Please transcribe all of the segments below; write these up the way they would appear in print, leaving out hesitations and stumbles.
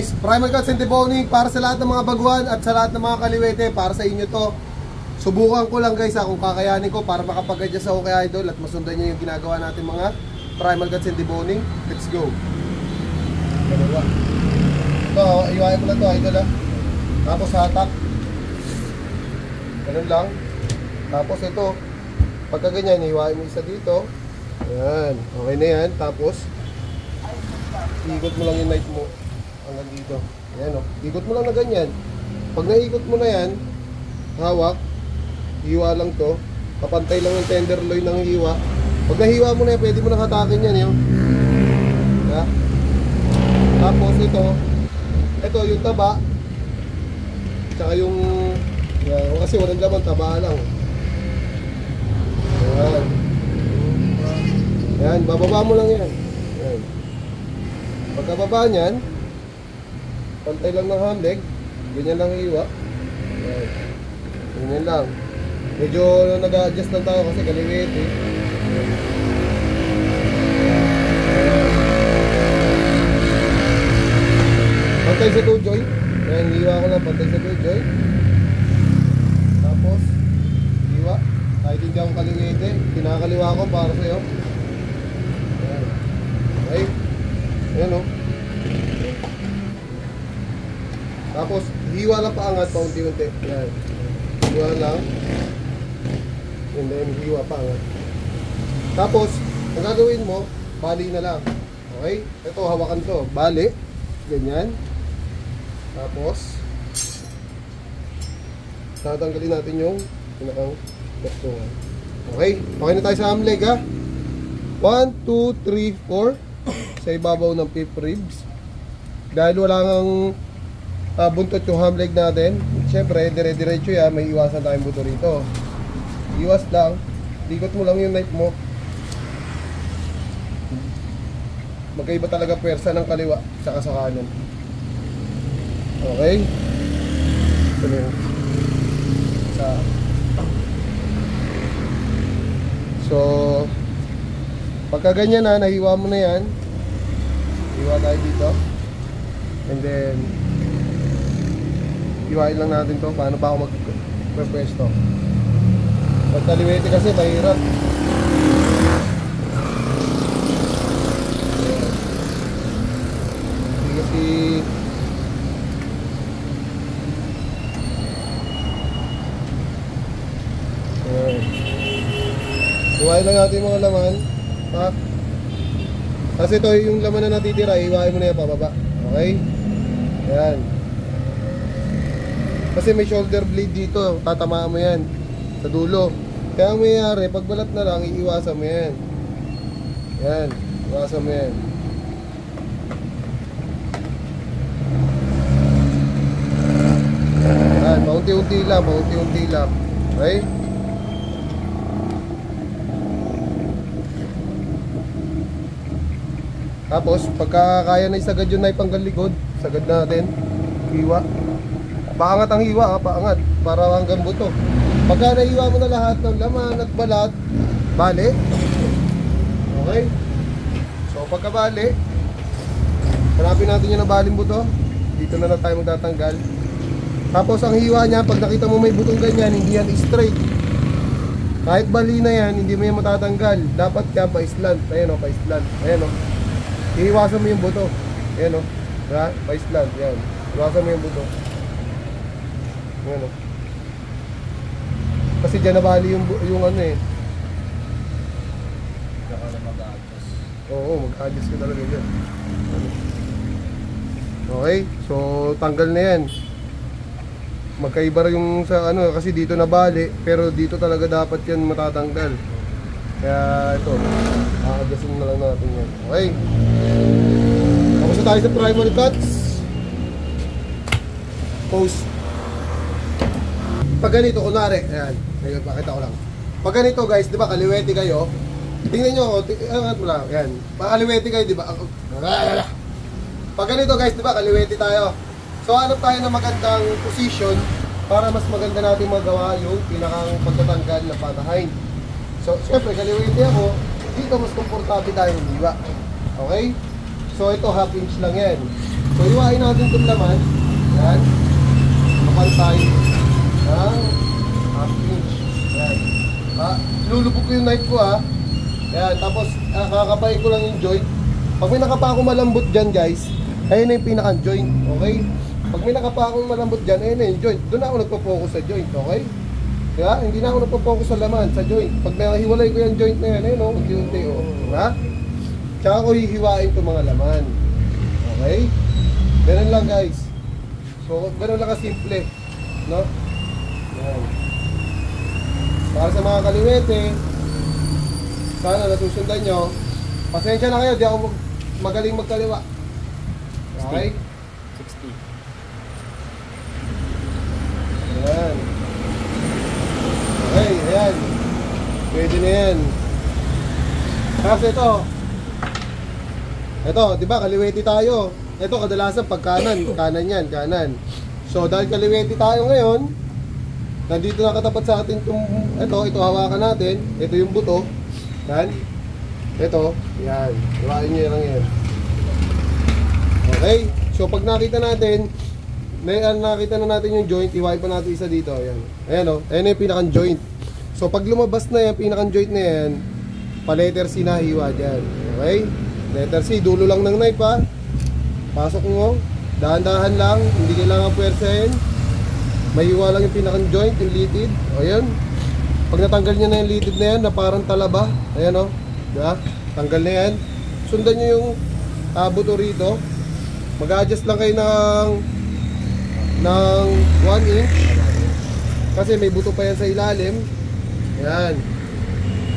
Primal cuts and deboning para sa lahat ng mga baguhan at sa lahat ng mga kaliwete, para sa inyo to. Subukan ko lang guys kung kakayanin ko para makapag-adjust ako kay Idol at masundan niya yung ginagawa natin mga primal cuts and deboning. Let's go. Dalawa. Ito, iwain mo na to Idol ha. Tapos hatak. Ganun lang. Tapos ito, pagka ganyan, iwain mo isa dito. Ayan, okay na yan. Tapos ikot mo lang yung knife mo hanggang dito. Ayan o, ikot mo lang na ganyan. Pag naikot mo na yan, hawak, hiwa lang to. Kapantay lang yung tenderloin ng hiwa. Pag nahiwa mo na yan, pwede mo nang hatakin yan yun. Yeah. Tapos ito yung taba. Tsaka yung kasi walang laman, taba lang. Ayan. Ayan, bababa mo lang yan. Ayan. Pagkababa niyan, pantay lang ng hamleg, ganyan lang iwa. Ayan. Ganyan lang. Medyo nag-adjust lang tayo kasi kaliwit eh. Pantay sa two joint. Ayan, iwa ko lang, pantay sa two joint. Tapos iwa. Kahit hindi akong kaliwit eh, kinakaliwa ko para sa'yo. Ayan. Okay. Ayan o. Tapos hiwa lang paangat paunti-unti. Ayan. Hiwa lang. And then hiwa paangat. Tapos ang gagawin mo, bali na lang. Okay? Ito hawakan to, bali. Ganyan. Tapos tatanggalin natin yung pinakang doktungan. Okay? Okay na tayo sa arm leg ha. 1, 2, 3, 4 sa ibabaw ng fifth ribs. Dahil wala ngang buntot yung ham leg natin, syempre dire-diretso yan, may iwasan tayong buto rito. Iwas lang, likot mo lang yung knife mo. Magkaiba talaga pwersa ng kaliwa saka sa kanan. Okay? Ito na yun. So pagka ganyan na, nahiwa mo na yan, hiwa tayo dito. And then hiwain lang natin to. Paano pa ako mag-pwesto? Pag kaliwete kasi mahirap. Hindi kasi hiwain lang natin mga laman ha? Kasi ito yung laman na natitira, hiwain mo na yan pababa. Okay? Ayan. Kasi may shoulder blade dito, tatamaan mo yan sa dulo. Kaya ang mayayari, pag balat na lang, iiwasan mo yan. Ayan, iwasan mo yan. Ayan, paunti-unti lang, paunti-unti lang. Okay? Tapos, pagka kaya na isagad yung knife hanggang likod, sagad natin, hiwa. Paangat ang hiwa, paangat, para hanggang buto. Pagka nahiwa mo na lahat ng laman at balat, bali. Okay? So, pagka bali, hanapin natin yung nabaling buto. Dito na lang tayo magtatanggal. Tapos, ang hiwa niya, pag nakita mo may butong ganyan, hindi yan straight. Kahit bali na yan, hindi mo yan matatanggal. Dapat kaya pa-islant. Ayan o, pa-islant. Ayan o. Iiwasan mo yung buto. Ayan o. Ha? Pa-islant. Ayan. Iwasan mo yung buto. Ayan o. Kasi dyan nabali yung ano eh. Saka na mag-a-adjust. Oo, mag-adjust ka talaga dyan. Okay. So, tanggal na yan. Magkaiba yung sa ano, kasi dito nabali. Pero dito talaga dapat yan matatanggal. Kaya ito, a-adjustin na lang natin yan. Okay. Tapos na tayo sa primal cuts. Pose. Pag ganito, kunwari, ayan, pakita ko lang. Pag ganito guys, di ba kaliwete kayo? Tingnan nyo ako, angat mo lang, ayan. Pag kaliwete kayo, di ba? Pag ganito guys, di ba kaliwete tayo? So hanap tayo ng magandang position para mas maganda natin magawa yung pinakang pagtatanggal na patahain. So, syempre, kaliwete ako, dito mas komportable tayo ng diwa. Okay? So, ito half inch lang yan. So, iwain natin itong laman. Yan. Mapantay. Ang half inch. Yan. Lulubog ko yung knife ko ha. Yan. Tapos, kakapay ko lang yung joint. Pag may nakapa akong malambot dyan guys, ayun na yung pinaka-joint. Okay? Pag may nakapa akong malambot dyan, ayun na yung joint. Doon na ako nagpo-focus sa joint. Okay? Kaya, hindi na ako nagpo-focus sa laman, sa joint. Pag nahiwalay ko yung joint na yan, ayun o, unti-unti o. Diba? Tsaka ko hihiwain itong mga laman. Okay? Ganun lang guys. So, ganun lang kasimple. No? Yan. Para sa mga kaliwete, sana natusundan nyo. Pasensya na kayo, di ako magaling magkaliwa. Okay? 60. Ayan. Okay, ayan. Pwede na yan. Kasi ito, di ba, kaliwete tayo. Ito, kadalasan pag kanan, kanan yan, kanan. So, dahil kaliwete tayo ngayon, nandito nakatapat sa atin ito hawakan natin. Ito yung buto. Yan. Ito, yan. Iwain nyo lang yan. Okay, so pag nakita natin, nakita na natin yung joint, iwain pa natin isa dito. Ayan. Ayan o, ayan yung pinakang joint. So pag lumabas na yan, pinakang joint na yan, pa letter C na hiwa dyan. Okay? Letter C, dulo lang ng knife ha. Pasok mo, dahan-dahan lang, hindi kailangan puwersahin. Mahiwa lang yung pinakang joint, yung litid. O ayan. Pag natanggal nyo na yung litid na yan, na parang talaba. Ayan o. Diba? Tanggal na yan. Sundan nyo yung buto rito. Mag-adjust lang kayo ng 1 inch. Kasi may buto pa yan sa ilalim. Ayan.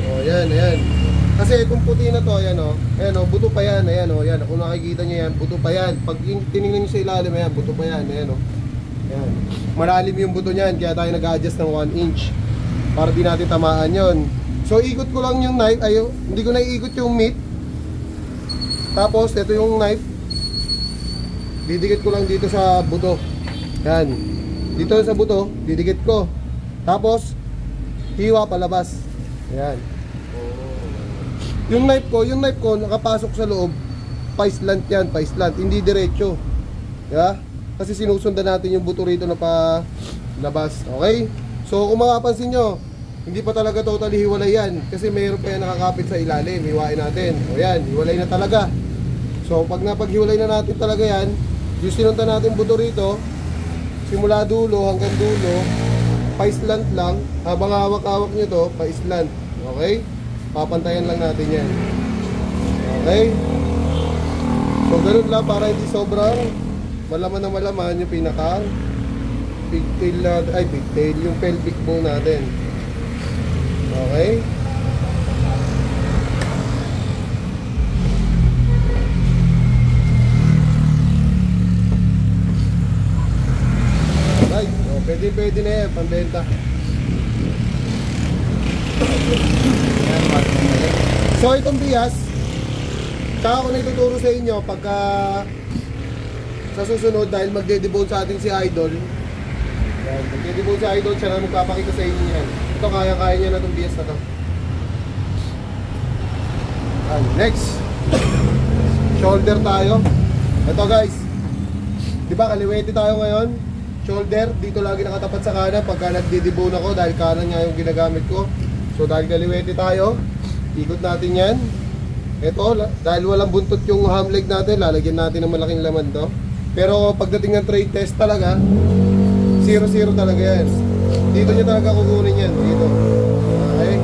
O ayan, ayan. Kasi itong puti na to, ayan o. Ayan o, buto pa yan. Ayan o, ayan. Kung nakikita nyo yan, buto pa yan. Pag tinignan nyo sa ilalim, ayan, buto pa yan. Ayan o. Ayan. Malalim yung buto nyan, kaya tayo nag-adjust ng 1 inch. Para di natin tamaan yon. So ikot ko lang yung knife, hindi ko na iikot yung meat. Tapos ito yung knife, didikit ko lang dito sa buto. Yan. Dito sa buto, didikit ko. Tapos hiwa palabas. Yan. Yung knife ko nakapasok sa loob. Pa-slant yan, pa-slant, hindi diretso. Yeah? Kasi sinusundan natin yung buto rito na pa labas. Okay? So kung mapapansin nyo, hindi pa talaga totally hiwalay yan. Kasi mayroon pa yan nakakapit sa ilalim. Hiwain natin. O yan, hiwalay na talaga. So pag napaghiwalay na natin talaga yan, yung sinundan natin buto rito, simula dulo hanggang dulo, pa-slant lang. Habang hawak-hawak nyo to, pa-slant. Okay? Papantayan lang natin yan. Okay? So ganun lang para hindi sobrang malaman na malaman yung pinaka pigtail natin, pigtail, yung pelvic bone natin. Okay? Right. So, pwede na yan, pambenta. So itong bias, saka ko na ituturo sa inyo pagka sa susunod, dahil magde-debone sa atin si Idol. Yan, magde-debone si Idol, siya na magpapakita sa inyo yan. Ito, kaya-kaya niya na itong bias na to. Next, shoulder tayo. Ito guys, di ba kaliwete tayo ngayon? Shoulder, dito lagi nakatapat sa kanan pagka nagde-debone ako dahil kanan nga yung ginagamit ko. So dahil kaliwete tayo, ikot natin yan. Ito, dahil walang buntot yung ham leg natin, lalagyan natin ng malaking laman to. Pero pagdating ng trade test talaga, 0-0 talaga yan. Dito nyo talaga kukunin yan, dito. Okay?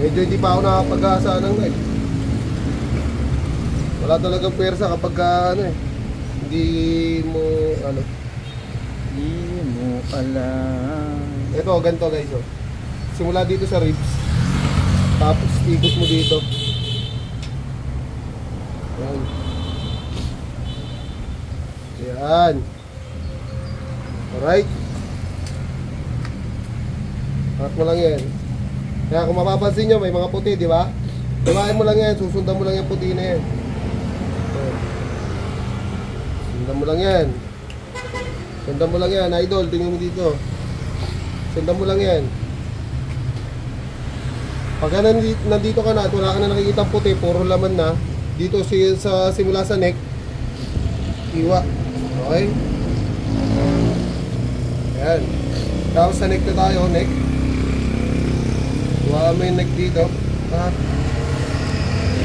Medyo hindi pa ako nakapag-asa ng knife. Wala talagang pwersa kapag hindi mo Hindi mo alam. Ito, ganito guys oh. Simula dito sa ribs, tapos ikot mo dito. Yan. Yan. Alright. Angat mo lang yan. Kaya kung mapapansin nyo, may mga puti, di ba? Dibahin mo lang yan, susundan mo lang yung puti na yan. Sundan mo lang yan. Sundan mo lang yan, Idol, tingnan mo dito. Sundan mo lang yan. Pagka nandito ka na at wala ka na nakikita puti, puro laman na, dito sa simula sa neck, iwa. Okay? Ayan. Tapos sa neck na tayo, neck. Iwaan mo yung neck dito.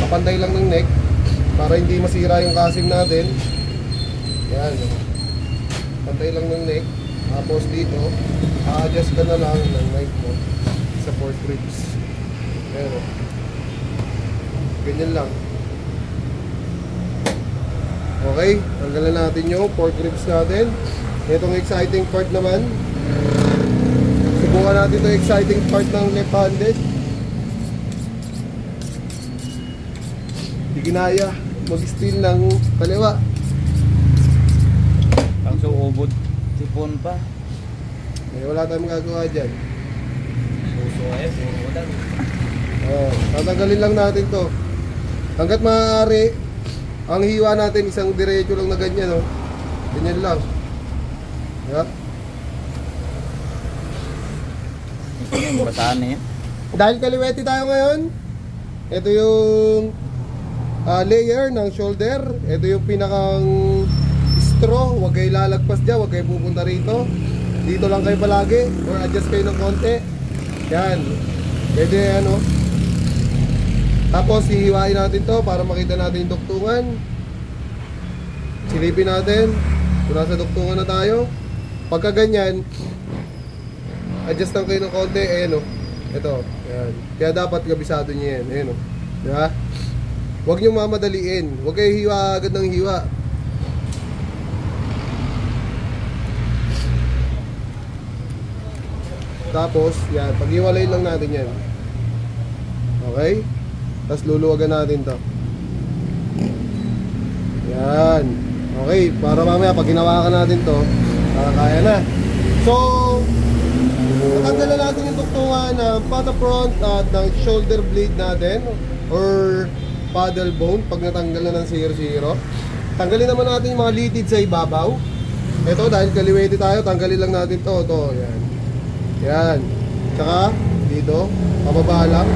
Kapantay lang ng neck para hindi masira yung casing natin. Ayan. Pantay lang ng neck. Tapos dito, a-adjust ka na lang ng knife mo sa fork ribs. Pero ganyan lang. Okay, tanggalan natin yung fork ribs natin. Itong exciting part naman, subukan natin itong exciting part ng left-handed. Hindi ginaya mag-steal ng kaliwa. Ang suubod. Tipon pa. Wala tayong magagawa dyan. Puso ay, puro lang. Tatanggalin lang natin to. Hanggat maaari, ang hiwa natin isang diretso lang na ganyan, no? Ganyan lang. Yeah. Ito yung bataan na yan. Dahil kaliwete tayo ngayon, ito yung layer ng shoulder. Ito yung pinakang straw. Huwag kayo lalagpas dyan, huwag kayo pupunta rito. Dito lang kayo palagi or adjust kayo ng konti. Yan. Pwede ano. Tapos hihiwain natin to para makita natin yung duktungan. Silipin natin kung nasa duktungan na tayo. Pagka ganyan, adjust lang kayo ng konti. Ayan o. Ito. Yan. Kaya dapat kabisado nyo yan. Ayan o. Diba? Huwag nyo mamadaliin. Huwag kayo hiwa agad ng hiwa. Tapos, yan. Pag-iwalay lang natin yan. Okay? Tapos luluwagan natin to. Yan. Okay. Para mamaya pag ginawa ka natin to, kaya na. So, natanggal na natin yung tuktungan ng pata front at ng shoulder blade natin or paddle bone pag natanggal na ng 0-0. Tanggalin naman natin yung mga litid sa ibabaw. Ito dahil kaliwete tayo, tanggalin lang natin to. Ito, yan. Yan. Tsaka dito, pababa lang.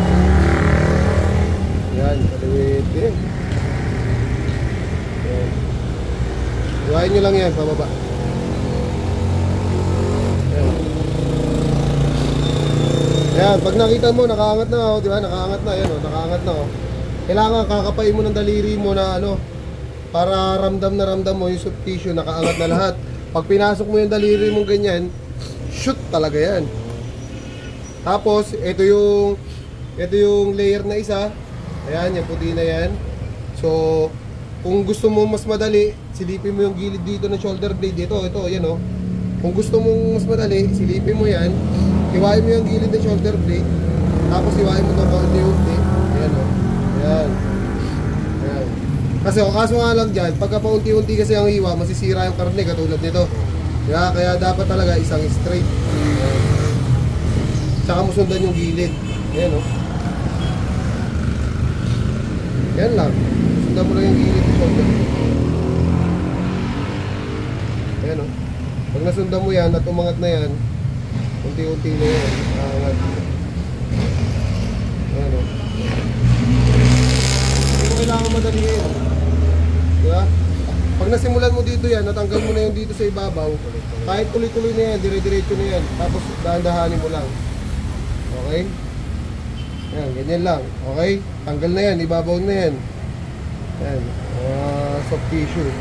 Yan, kaliwete. Yan. Iwain nyo lang yan, pababa. Yan. Yan, pag nakita mo, nakaangat na, oh, di ba? Nakaangat na, yan, oh, nakaangat na, oh. Kailangan kakapain mo ng daliri mo na ano, para ramdam na ramdam mo yung soft tissue, nakaangat na lahat. Pag pinasok mo yung daliri mo ganyan, shoot talaga yan. Tapos, ito yung layer na isa. Ayan, yung puti na yan. So, kung gusto mo mas madali, silipin mo yung gilid dito ng shoulder blade. Ito, yan o. Kung gusto mong mas madali, silipin mo yan. Hiwain mo yung gilid ng shoulder blade. Tapos, hiwain mo ito kaunti-unti. Ayan o. Ayan. Ayan. Kasi, kaso nga lang dyan, pagka paunti-unti kasi ang hiwa, masisira yung karne katulad nito. Kaya dapat talaga isang straight. Ayan. Tsaka mo sundan yung gilid. Ayan o. Yan lang. Sundan mo lang yung gilid ng shoulder. Ayan o. Pag nasundan mo yan at umangat na yan, unti-unti na yan. Angat. Ayan o. Hindi mo kailangan madaliin. Diba? Pag nasimulan mo dito yan, natanggal mo na yung dito sa ibabaw, kahit tuloy-tuloy na yan, dire-diretso na yan. Tapos dahan-dahanin mo lang. Okay? Yan, ganyan lang. Okay? Tanggal na yan, ibabaw na yan. Yan. Soft tissue.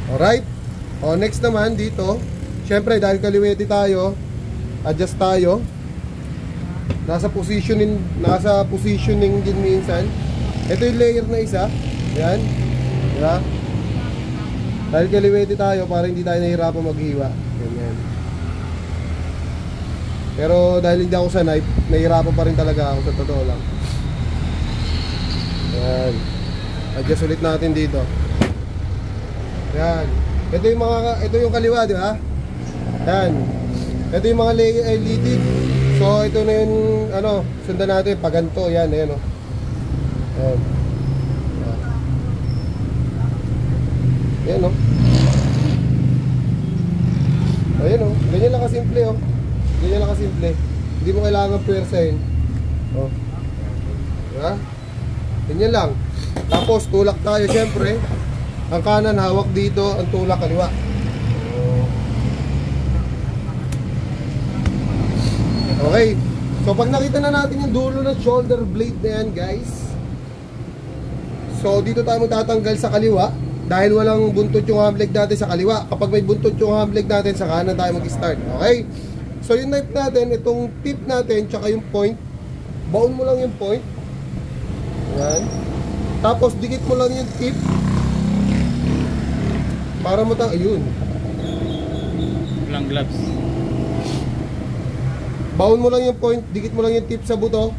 Alright? O, next naman dito. Siyempre, dahil kaliwete tayo, adjust tayo. Nasa positioning din minsan. Ito yung layer na isa. Yan. Diba? Dahil kaliwete tayo, para hindi tayo nahihirapan maghiwa. Ganyan. Pero dahil hindi ako sanay, nahihirapan pa rin talaga ako, sa totoo lang. Yan. Adjust ulit natin dito. Yan. Ito yung kaliwa, di ba? Yan. Ito yung mga litid. So ito na yung sundan natin pag ganito, yan, ayan o. Yan. Yan o. Ayan oh, ganyan lang kasimple oh. Ganyan lang kasimple. Hindi mo kailangan pwersahin. Oh. Diba? Ganyan lang. Tapos tulak tayo syempre. Ang kanan hawak dito, ang tulak kaliwa. Oh. Okay. So pag nakita na natin yung dulo ng shoulder blade na yan guys. So dito tayo magtatanggal sa kaliwa. Dahil walang buntot yung ham leg natin sa kaliwa. Kapag may buntot yung ham leg natin, sa kanan tayo mag-start. Okay? So yung knife natin, itong tip natin, tsaka yung point, baon mo lang yung point. Yan. Tapos dikit mo lang yung tip. Para matang, ayun. Walang gloves. Baon mo lang yung point, dikit mo lang yung tip sa buto.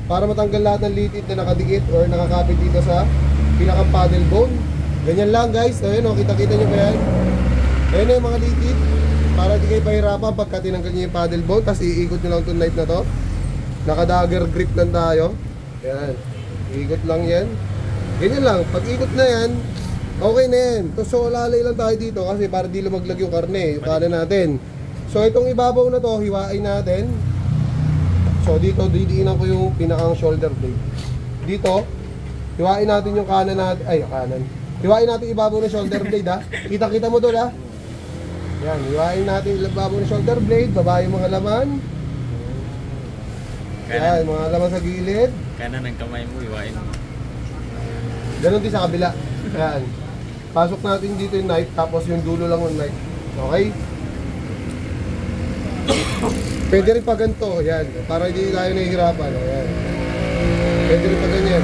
Para matanggal lahat ng litid na nakadikit or nakakapit dito sa pinakang paddle bone. Ganyan lang guys. Ayun o, kita-kita nyo ba yan? Ayun na yung mga litid. Para di kayo pahirapan pagka tinanggal nyo yung paddle bone. Tapos iikot nyo lang itong knife na to. Naka-dagger grip lang tayo. Yan. Iikot lang yan. Ganyan lang. Pag ikot na yan, okay na yan. So lalay lang tayo dito kasi para di lumaglag yung karne. Yung kanan natin. So itong ibabaw na to, hiwain natin. So dito, didiinan ko yung pinakang shoulder blade. Dito, hiwain natin yung kanan natin. Ay, kanan. Hiwain natin ibabaw ng shoulder blade ha. Kita-kita mo doon ha. Yan, hiwain natin ibabaw ng shoulder blade. Baba yung mga laman. Yan, mga laman sa gilid. Kanan ng kamay mo, iwain mo. Ganon din sa kabila. Yan. Pasok natin dito yung knife, tapos yung dulo lang ng knife. Okay? Pwede rin pa ganito. Yan. Para hindi tayo nahihirapan. Yan. Pwede rin pa ganyan.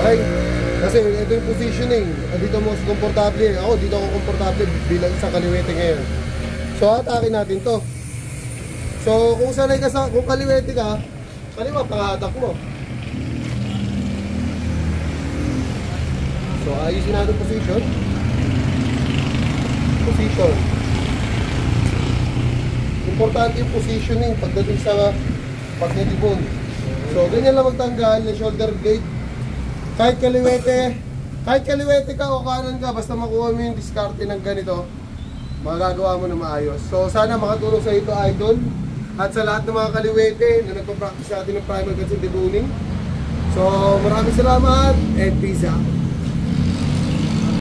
Okay? Kasi ito yung positioning. Dito mo komportable. Ako dito ako komportable bilang isang kaliwete ngayon. So atake natin to. So kung sanay ka sa, kung kaliwete ka, kaliwa pangatak mo. So ayusin natin position. Position. Importante yung positioning pagdating sa pagdidibon. So ganyan lang magtanggal ng shoulder blade. Kahit kaliwete ka o kanan ka, basta makuha mo yung diskarte ng ganito, magagawa mo na maayos. So sana makatulong sa ito idol, at sa lahat ng mga kaliwete na nagpa-practice natin ng primal cuts and deboning. So maraming salamat and peace out.